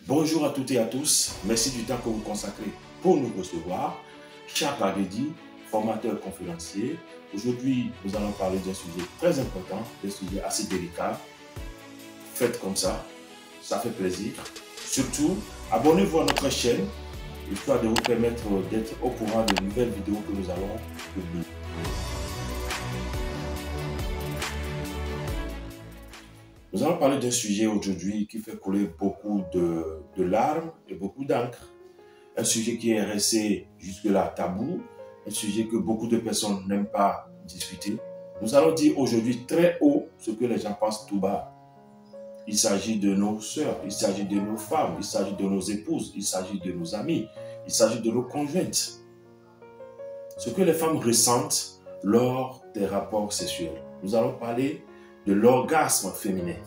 Bonjour à toutes et à tous, merci du temps que vous consacrez pour nous recevoir. Charles Bagedi, formateur conférencier. Aujourd'hui, nous allons parler d'un sujet très important, d'un sujet assez délicat. Faites comme ça fait plaisir. Surtout, abonnez-vous à notre chaîne, histoire de vous permettre d'être au courant de nouvelles vidéos que nous allons publier. Nous allons parler d'un sujet aujourd'hui qui fait couler beaucoup de larmes et beaucoup d'encre. Un sujet qui est resté jusque-là tabou, un sujet que beaucoup de personnes n'aiment pas discuter. Nous allons dire aujourd'hui très haut ce que les gens pensent tout bas. Il s'agit de nos sœurs, il s'agit de nos femmes, il s'agit de nos épouses, il s'agit de nos amis, il s'agit de nos conjointes. Ce que les femmes ressentent lors des rapports sexuels. Nous allons parler de l'orgasme féminin.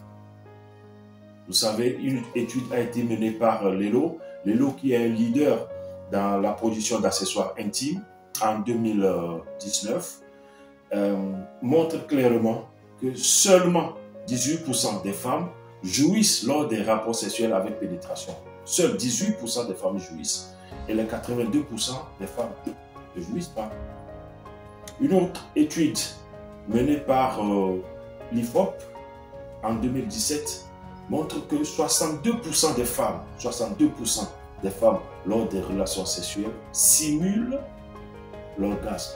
Vous savez, une étude a été menée par Lelo, qui est un leader dans la production d'accessoires intimes en 2019, montre clairement que seulement 18% des femmes jouissent lors des rapports sexuels avec pénétration. Seuls 18% des femmes jouissent et les 82% des femmes ne jouissent pas. Une autre étude menée par l'IFOP en 2017 montre que 62% des femmes lors des relations sexuelles simulent l'orgasme.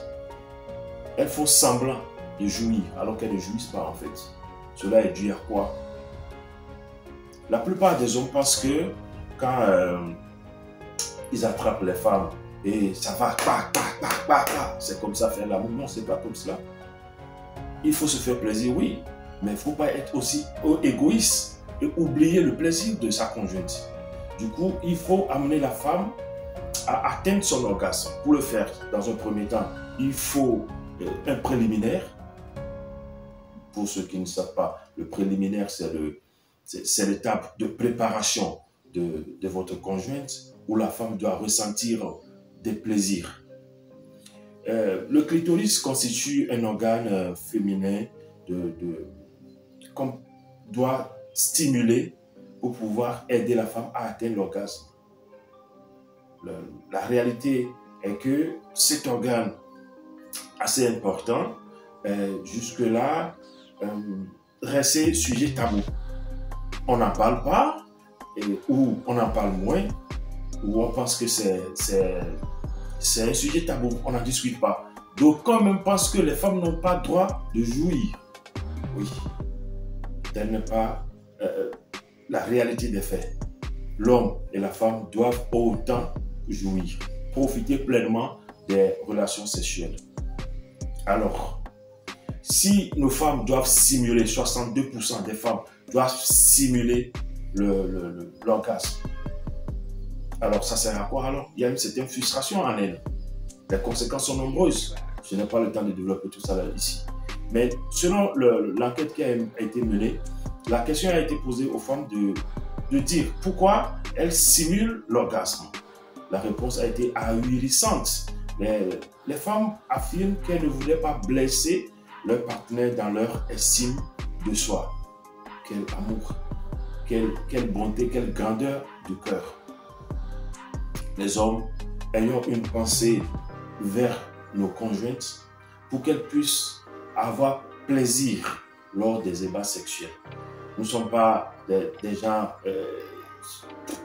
Elles font semblant de jouir alors qu'elles ne jouissent pas en fait. Cela est dû à quoi? La plupart des hommes pensent que quand ils attrapent les femmes et ça va, c'est comme ça faire l'amour. Non, c'est pas comme cela. Il faut se faire plaisir, oui, mais il ne faut pas être aussi égoïste et oublier le plaisir de sa conjointe. Du coup, il faut amener la femme à atteindre son orgasme. Pour le faire, dans un premier temps, il faut un préliminaire. Pour ceux qui ne savent pas, le préliminaire, c'est l'étape de préparation de votre conjointe où la femme doit ressentir des plaisirs. Le clitoris constitue un organe féminin qu'on doit stimuler pour pouvoir aider la femme à atteindre l'orgasme. La réalité est que cet organe assez important, jusque-là, restait sujet tabou. On n'en parle pas, ou on en parle moins, ou on pense que c'est un sujet tabou, on n'en discute pas. Donc quand même pense que les femmes n'ont pas droit de jouir. Oui, tel n'est pas la réalité des faits. L'homme et la femme doivent autant jouir, profiter pleinement des relations sexuelles. Alors, si nos femmes doivent simuler, 62% des femmes doivent simuler l'orgasme, alors ça sert à quoi alors? Il y a une certaine frustration en elles. Les conséquences sont nombreuses. Je n'ai pas le temps de développer tout ça là, ici. Mais selon l'enquête qui a été menée, la question a été posée aux femmes de dire pourquoi elles simulent l'orgasme. La réponse a été ahurissante. Les femmes affirment qu'elles ne voulaient pas blesser leur partenaire dans leur estime de soi. Quel amour, quelle bonté, quelle grandeur du cœur. Les hommes ayant une pensée vers nos conjointes pour qu'elles puissent avoir plaisir lors des ébats sexuels. Nous ne sommes pas des gens,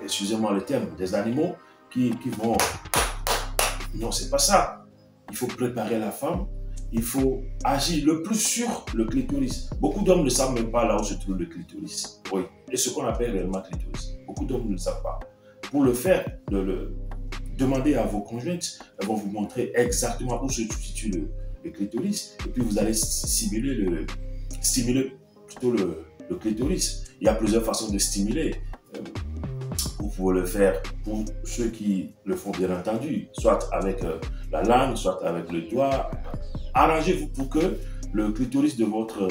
excusez-moi le terme, des animaux qui vont... Non, c'est pas ça. Il faut préparer la femme. Il faut agir le plus sur le clitoris. Beaucoup d'hommes ne savent même pas là où se trouve le clitoris. Oui, et ce qu'on appelle réellement clitoris. Beaucoup d'hommes ne le savent pas. Pour le faire, demandez à vos conjointes. Elles vont vous montrer exactement où se situe le clitoris. Et puis vous allez stimuler plutôt le clitoris. Il y a plusieurs façons de stimuler. Vous pouvez le faire pour ceux qui le font bien entendu, soit avec la langue, soit avec le doigt. Arrangez-vous pour que le clitoris de votre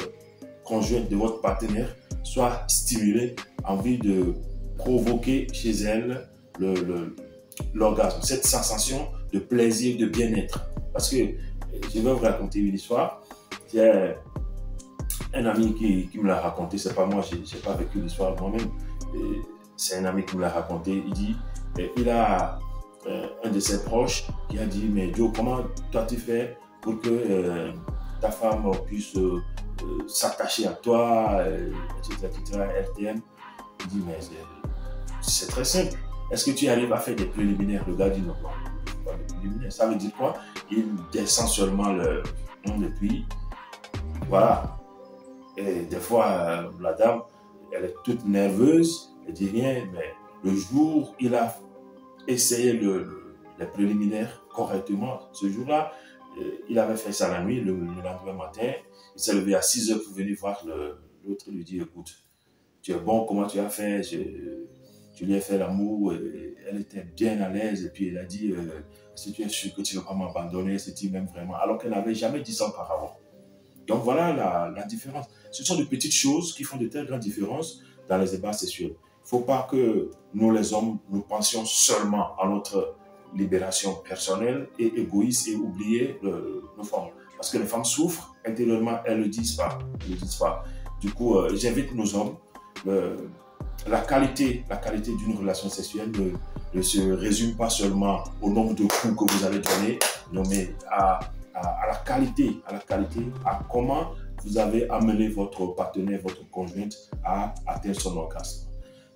conjointe, de votre partenaire, soit stimulé en vue de provoquer chez elle l'orgasme, cette sensation de plaisir, de bien-être. Parce que je vais vous raconter une histoire. Il y a un ami qui me l'a raconté, c'est pas moi, je n'ai pas vécu l'histoire moi-même. c'est un ami qui me l'a raconté, il dit, il a un de ses proches qui a dit, mais Joe, comment toi tu fais pour que ta femme puisse s'attacher à toi, etc., etc., elle t'aime. Il dit, mais c'est très simple. Est-ce que tu arrives à faire des préliminaires? Le gars dit, non, pas des préliminaires. Ça veut dire quoi? Il descend seulement le puits. Voilà. Et des fois, la dame, elle est toute nerveuse, elle dit rien, mais le jour où il a essayé les préliminaires correctement, ce jour-là, il avait fait ça la nuit, le lendemain matin, il s'est levé à 6 heures pour venir voir l'autre et lui dire, écoute, tu es bon, comment tu as fait? Tu lui as fait l'amour, elle était bien à l'aise, et puis elle a dit, si tu es sûr que tu ne vas pas m'abandonner, si tu m'aimes vraiment, alors qu'elle n'avait jamais dit ça auparavant. Donc voilà la différence. Ce sont de petites choses qui font de telles grandes différences dans les débats sexuels. Il ne faut pas que nous les hommes, nous pensions seulement à notre libération personnelle et égoïste et oublier nos femmes. Parce que les femmes souffrent intérieurement, elles ne le disent pas. Du coup, j'invite nos hommes. La qualité d'une relation sexuelle ne se résume pas seulement au nombre de coups que vous allez donner, mais à la qualité, à comment vous avez amené votre partenaire, votre conjointe à atteindre son orgasme.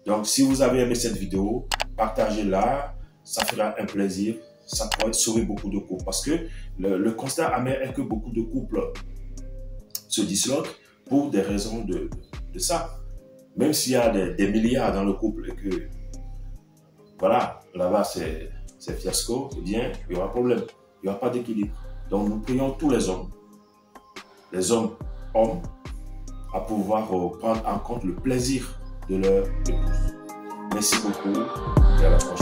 Donc, si vous avez aimé cette vidéo, partagez-la, ça fera un plaisir, ça pourrait sauver beaucoup de couples. Parce que le constat amer est que beaucoup de couples se disloquent pour des raisons de ça. Même s'il y a des milliards dans le couple et que, voilà, là-bas c'est fiasco, eh bien, il y aura problème, il n'y aura pas d'équilibre. Donc, nous prions tous les hommes, hommes, à pouvoir prendre en compte le plaisir de leur épouse. Merci beaucoup et à la prochaine.